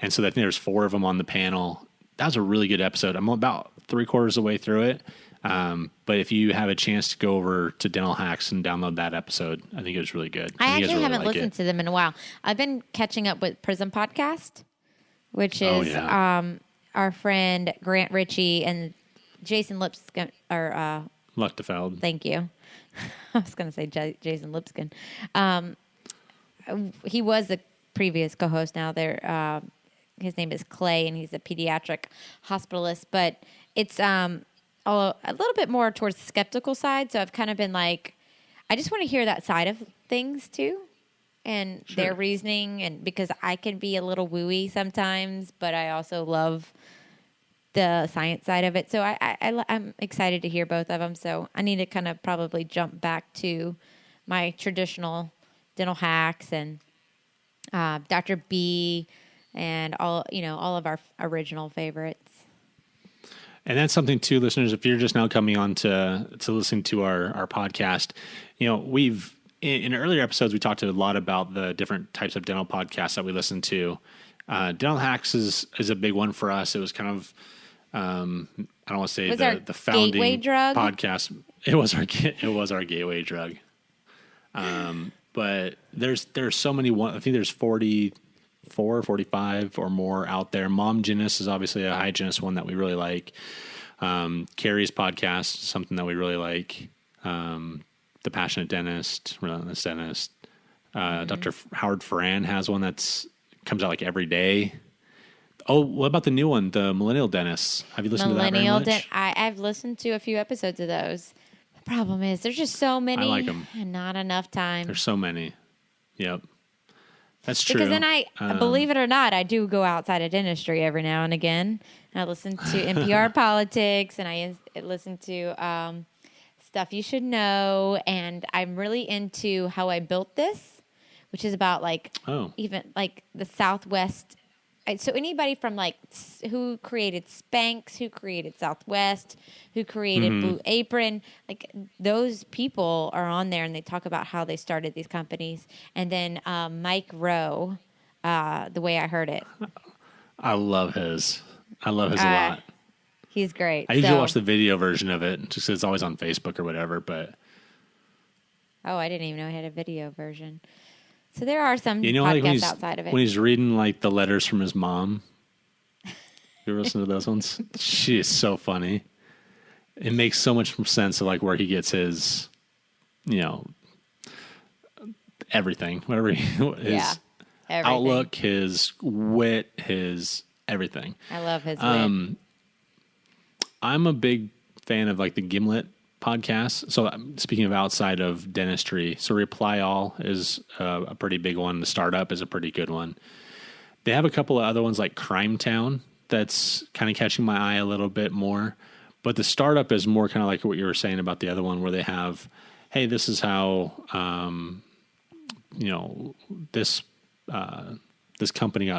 And so I think there's 4 of them on the panel. That was a really good episode. I'm about 3/4 of the way through it. But if you have a chance to go over to Dental Hacks and download that episode, I think it was really good. I actually haven't listened to them in a while. I've been catching up with Prism Podcast, which is our friend Grant Ritchie and Jason Lipscomb. Luchtefeld. Thank you. I was going to say Jason Lipscomb. He was the previous co-host. Now his name is Clay, and he's a pediatric hospitalist. But it's a little bit more towards the skeptical side. So I've kind of been like, I just want to hear that side of things too, and their reasoning. And because I can be a little wooey sometimes, but I also love the science side of it. So I'm excited to hear both of them. So I need to kind of probably jump back to my traditional dental hacks and Dr. B and all of our original favorites. And that's something too, listeners, if you're just now coming on to listen to our podcast, we've in earlier episodes, we talked a lot about the different types of dental podcasts that we listen to. Dental Hacks is a big one for us. It was kind of, I don't want to say the founding gateway drug podcast. It was our gateway drug. But there's so many. I think there's 44, 45 or more out there. Mom Genius is obviously a hygienist one that we really like. Carrie's podcast, something that we really like. The Passionate Dentist, Relentless Dentist. Dr. Howard Ferran has one comes out like every day. Oh, what about the new one, the Millennial Dentist? Have you listened to that very much? I've listened to a few episodes of those. The problem is there's just so many. I like them. And not enough time. There's so many. Yep. That's true. Because then believe it or not, I do go outside of dentistry every now and again. I listen to NPR Politics, and I listen to Stuff You Should Know, and I'm really into How I Built This, which is about even like the Southwest. So anybody from who created Spanx, who created Southwest, who created Blue Apron, those people are on there, and they talk about how they started these companies. And then Mike Rowe, The Way I Heard It. I love his a lot. He's great. I usually watch the video version of it, just 'cause it's always on Facebook or whatever. But I didn't even know he had a video version. So there are some podcasts podcasts outside of it. When he's reading the letters from his mom, you ever listen to those ones? She is so funny. It makes so much sense of where he gets his, everything, whatever his outlook, his wit, his everything. I love his wit. I'm a big fan of the Gimlet podcast. So speaking of outside of dentistry, so Reply All is a pretty big one. The Startup is a pretty good one. They have a couple of other ones like Crime Town that's kind of catching my eye a little bit more. But the Startup is more kind of like what you were saying about the other one, where they have, hey, this is how this company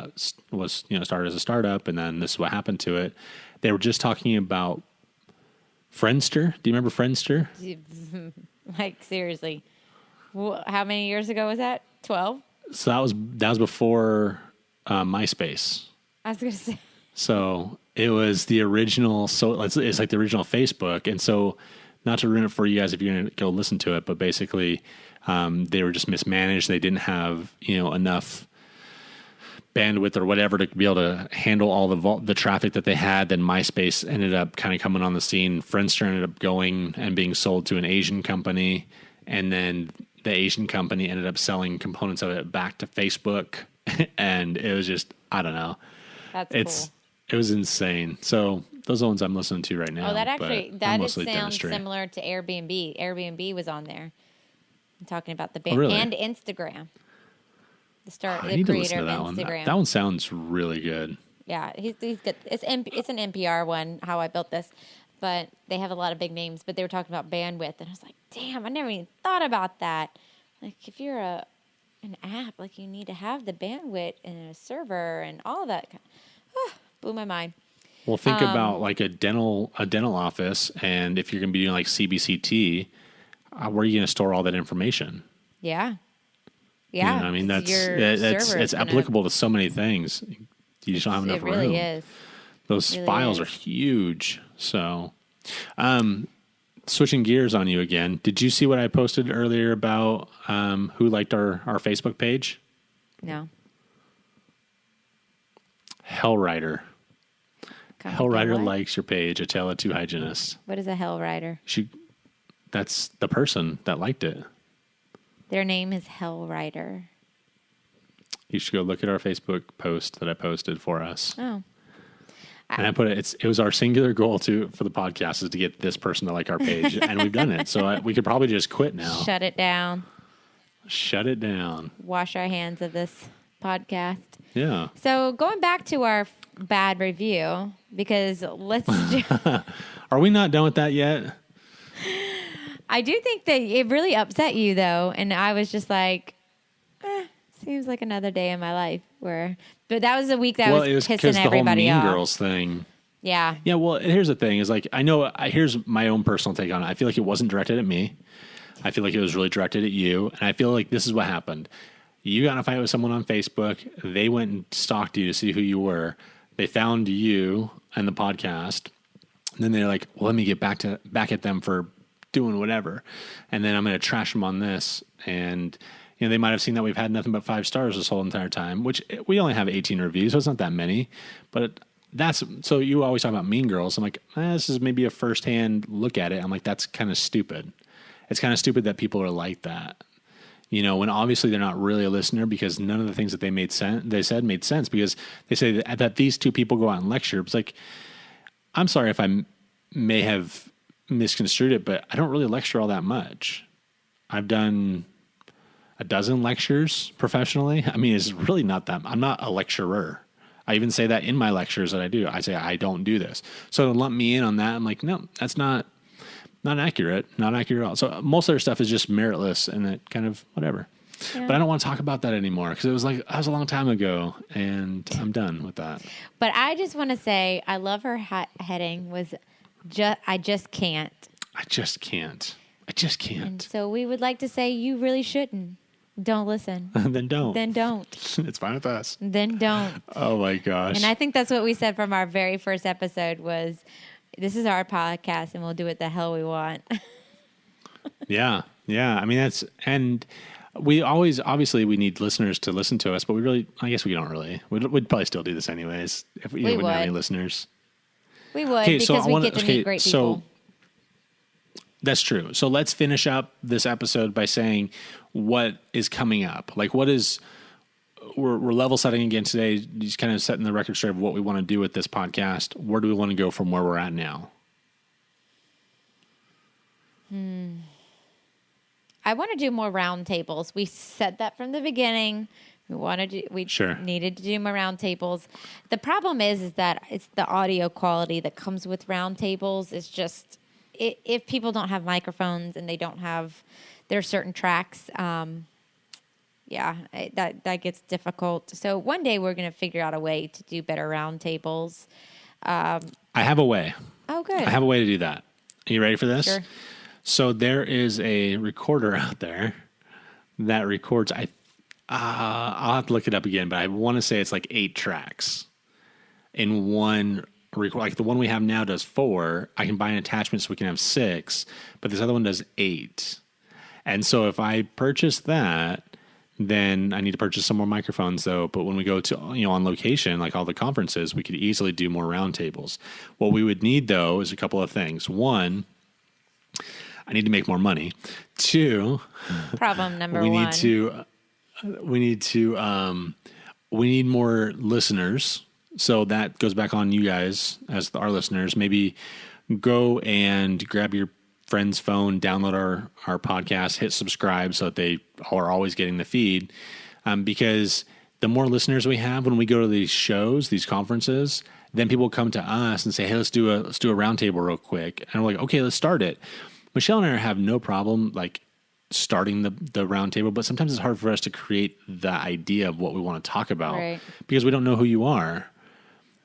was started as a startup, and then this is what happened to it. They were just talking about Friendster. Do you remember Friendster? Seriously, how many years ago was that? 12. So that was before MySpace. I was going to say. So it was the original. So it's like the original Facebook, and so not to ruin it for you guys if you're going to go listen to it, but basically they were just mismanaged. They didn't have enough bandwidth or whatever to be able to handle all the traffic that they had. Then MySpace ended up kind of coming on the scene. Friendster ended up going and being sold to an Asian company, and then the Asian company ended up selling components of it back to Facebook, and it was just, I don't know. That's cool. It was insane. So those are the ones I'm listening to right now. Oh, that sounds similar to Airbnb. Airbnb was on there. I'm talking about the band and Instagram. The creator of Instagram. That one sounds really good. Yeah, he's good. It's an NPR one, How I Built This. but they have a lot of big names. But they were talking about bandwidth, and I was like, damn, I never even thought about that. Like, if you're an app, like, you need to have the bandwidth and a server and all that. Blew my mind. Well, think about like a dental office, and if you're going to be doing like CBCT, where are you going to store all that information? Yeah. Yeah. You know, I mean, it's applicable to so many things. You just don't have enough room. It really is. Those files are huge. So, switching gears on you again, did you see what I posted earlier about who liked our Facebook page? No. Hellrider. Hellrider likes your page, A Tale of Two Hygienists. What is a Hellrider? That's the person that liked it. Their name is Hellrider. You should go look at our Facebook post that I posted for us. Oh. And I put it was our singular goal for the podcast is to get this person to like our page, and we've done it. So we could probably just quit now. Shut it down. Shut it down. Wash our hands of this podcast. Yeah. So going back to our bad review, because Are we not done with that yet? I do think that it really upset you, though, and I was just like, seems like another day in my life. But that was a week that was pissing everybody off. The whole Mean Girls thing. Yeah. Yeah. Well, here's the thing: is like here's my own personal take on it. I feel like it wasn't directed at me. I feel like it was really directed at you, and I feel like this is what happened. You got in a fight with someone on Facebook. They went and stalked you to see who you were. They found you and the podcast. And then they're like, well, let me get back at them for doing whatever. And then I'm going to trash them on this. And, they might have seen that we've had nothing but 5 stars this whole entire time, which we only have 18 reviews, so it's not that many. But so you always talk about Mean Girls. I'm like, this is maybe a firsthand look at it. I'm like, that's kind of stupid. It's kind of stupid that people are like that. When obviously they're not really a listener, because none of the things that they said made sense, because they say that these two people go out and lecture. It's like, I'm sorry if I may have misconstrued it, but I don't really lecture all that much. I've done a dozen lectures professionally. I mean, it's really not that. I'm not a lecturer. I even say that in my lectures that I do. I say I don't do this. So to lump me in on that, I'm like, no, that's not accurate. Not accurate at all. So most of their stuff is just meritless and it kind of whatever. Yeah. But I don't want to talk about that anymore, because it was like, that was a long time ago, and I'm done with that. But I just want to say, I love her heading was, I just can't. I just can't. And so we would like to say, you really shouldn't. Don't listen. Then don't. It's fine with us. Then don't. Oh my gosh. And I think that's what we said from our very first episode was, this is our podcast and we'll do what the hell we want. Yeah. I mean, and we obviously we need listeners to listen to us, but I guess we don't really. We'd probably still do this anyways if we wouldn't have any listeners. We would, because we get to meet great people. That's true. So let's finish up this episode by saying what is coming up. Like, we're level setting again today, just kind of setting the record straight of what we want to do with this podcast. Where do we want to go from where we're at now? I want to do more roundtables. We said that from the beginning. We needed to do more roundtables. The problem is that it's the audio quality that comes with roundtables. It's just, if people don't have microphones and they don't have their certain tracks, that gets difficult. So one day we're going to figure out a way to do better roundtables. I have a way. Oh, good. I have a way to do that. Are you ready for this? Sure. So there is a recorder out there that records. I'll have to look it up again, but I want to say it's like 8 tracks in one record. Like the one we have now does 4. I can buy an attachment so we can have 6, but this other one does 8. And so if I purchase that, then I need to purchase some more microphones though. But when we go to, on location, like all the conferences, we could easily do more roundtables. What we would need though is a couple of things. 1, I need to make more money. 2, problem number we 1. We need more listeners. So that goes back on you guys as our listeners. Maybe go and grab your friend's phone, download our podcast, hit subscribe so that they are always getting the feed. Because the more listeners we have when we go to these shows, these conferences, Then people come to us and say, hey, let's do a roundtable real quick. And we're like, okay, let's start it. Michelle and I have no problem like starting the roundtable, but sometimes it's hard for us to create the idea of what we want to talk about because we don't know who you are.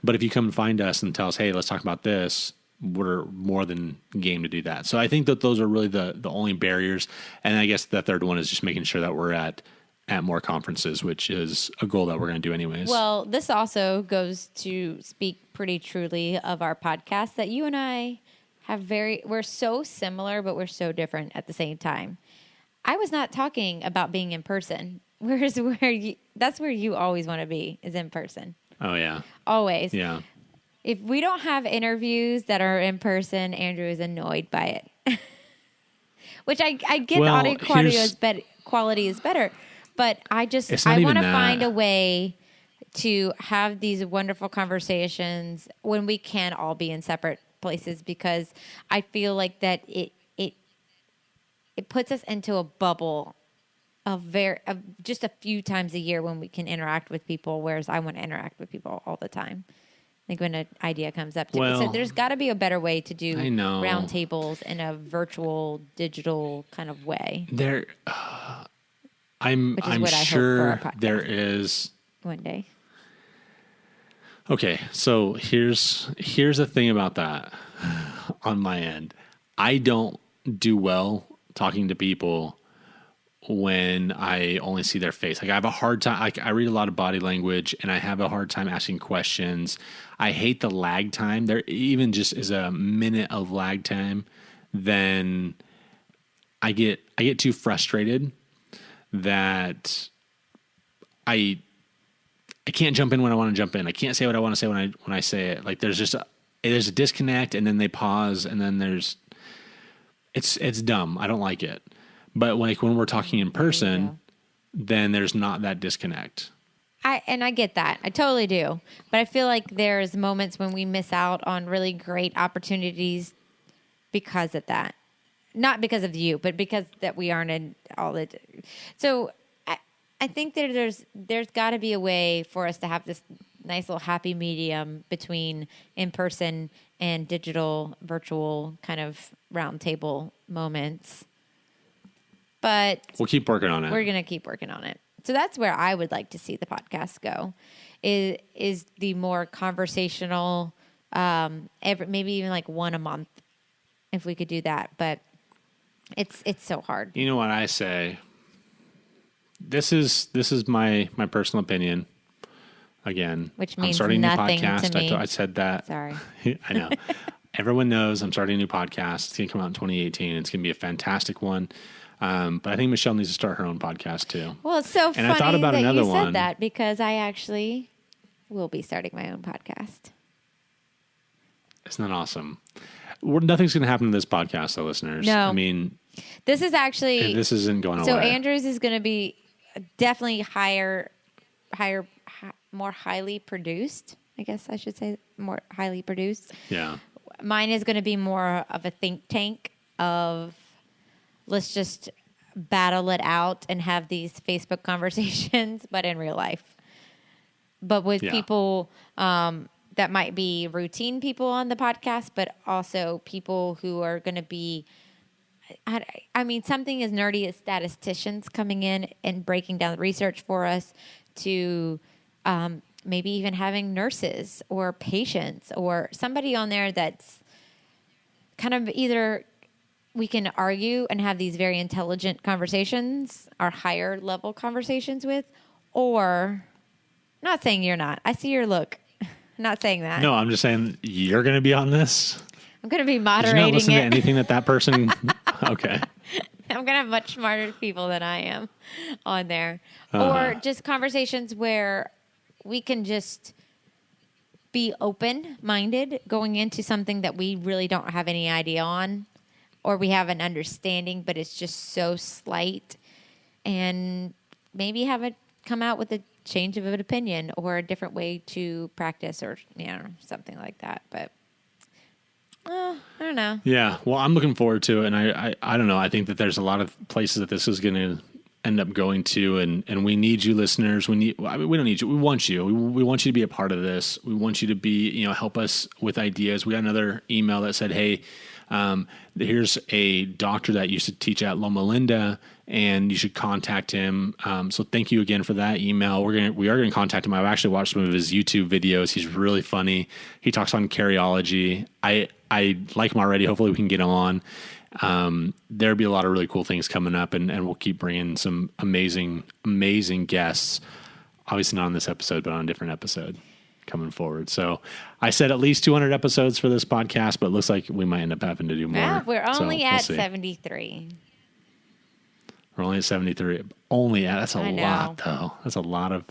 But if you come and find us and tell us, hey, let's talk about this, we're more than game to do that. So I think that those are really the only barriers. And I guess the third one is just making sure that we're at more conferences, which is a goal that we're going to do anyways. Well, this also goes to speak pretty truly of our podcast that you and I have we're so similar, but we're so different at the same time. I was not talking about being in person. Whereas that's where you always want to be, is in person. Oh, yeah. Always. Yeah. If we don't have interviews that are in person, Andrew is annoyed by it. Which I get audio quality is better. But I want to find a way to have these wonderful conversations when we can all be in separate places, because I feel like that it puts us into a bubble of just a few times a year when we can interact with people, whereas I want to interact with people all the time. Like when an idea comes up to me. So there's got to be a better way to do roundtables in a virtual, digital kind of way. I'm sure there is one day. Okay, so here's the thing about that on my end. I don't do well talking to people when I only see their face. Like I have a hard time. Like I read a lot of body language, and I have a hard time asking questions. I hate the lag time. There even just is a minute of lag time, then I get too frustrated that I can't jump in when I want to jump in. I can't say what I want to say when I say it. Like there's a disconnect, and then they pause, and then it's dumb. I don't like it. But like when we're talking in person, then there's not that disconnect. I get that. I totally do. But I feel like there's moments when we miss out on really great opportunities because of that. Not because of you, but because that we aren't in all the. So I think that there's got to be a way for us to have this nice little happy medium between in person and digital, virtual kind of roundtable moments. But we'll keep working on it. We're going to keep working on it. So that's where I would like to see the podcast go, is the more conversational, maybe even like one a month, if we could do that. But it's so hard. You know what I say? This is my personal opinion. Again, which means I'm starting nothing a new podcast. To me. I said that. Sorry. I know. Everyone knows I'm starting a new podcast. It's going to come out in 2018. It's going to be a fantastic one. But I think Michelle needs to start her own podcast too. Well, it's so funny I thought about that another you said one. that, because I actually will be starting my own podcast. Isn't that awesome? Nothing's going to happen to this podcast, though, listeners. No. I mean, this isn't going away. So Andrews is going to be definitely more highly produced. I guess I should say more highly produced. Yeah. Mine is going to be more of a think tank of, let's just battle it out and have these Facebook conversations, but in real life. But with people that might be routine people on the podcast, but also people who are going to be, I mean, something as nerdy as statisticians coming in and breaking down the research for us, to maybe even having nurses or patients or somebody on there that's kind of either we can argue and have these very intelligent conversations, or higher level conversations with, or not saying you're not. I see your look. I'm not saying that. No, I'm just saying you're going to be on this. I'm going to be moderating it. Did you not listen to anything that person? Okay. I'm going to have much smarter people than I am on there. Or just conversations where we can just be open-minded going into something that we really don't have any idea on, or we have an understanding, but it's just so slight, and maybe have it come out with a change of an opinion or a different way to practice, or something like that. But I don't know. Yeah, well, I'm looking forward to it, and I don't know. I think that there's a lot of places that this is going to end up going to, and we need you listeners. We don't need you. We want you. We want you to be a part of this. We want you to be, help us with ideas. We got another email that said, hey, here's a doctor that used to teach at Loma Linda, and you should contact him. So thank you again for that email. We are going to contact him. I've actually watched some of his YouTube videos. He's really funny. He talks on cardiology. I like him already. Hopefully we can get him on. There'll be a lot of really cool things coming up, and we'll keep bringing some amazing guests. Obviously not on this episode, but on a different episode coming forward. So I said at least 200 episodes for this podcast, but it looks like we might end up having to do more. Yeah, we're only at 73. We're only at 73. That's a lot, though. It's a lot of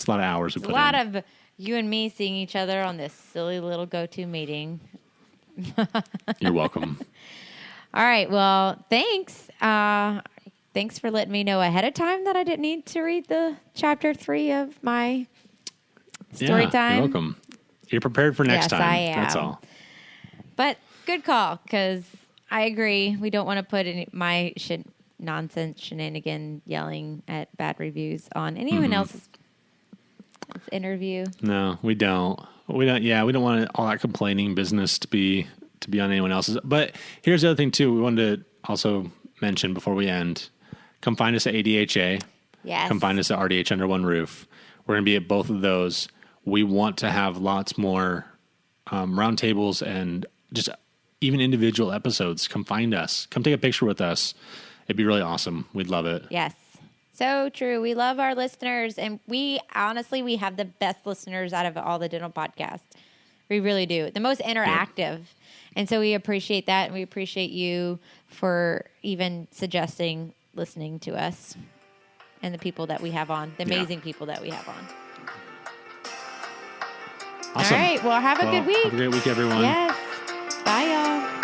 hours we put in. A lot of you and me seeing each other on this silly little go-to meeting. You're welcome. All right. Well, thanks. Thanks for letting me know ahead of time that I didn't need to read the chapter 3 of my story time. You're welcome. You're prepared for next time. I am. That's all. But good call, because I agree. We don't want to put my nonsense shenanigan yelling at bad reviews on anyone else's interview. No, we don't. We don't want all that complaining business to be on anyone else's. But here's the other thing too. We wanted to also mention before we end. Come find us at ADHA. Yes. Come find us at RDH Under One Roof. We're going to be at both of those. We want to have lots more roundtables and just even individual episodes. Come find us. Come take a picture with us. It'd be really awesome. We'd love it. Yes. So true. We love our listeners, and we have the best listeners out of all the dental podcasts. We really do. The most interactive. Yep. And so we appreciate that, and we appreciate you for even suggesting listening to us and the people that we have on, the amazing people that we have on. Awesome. All right. Well, have a good week. Have a great week, everyone. Yes. Bye, y'all.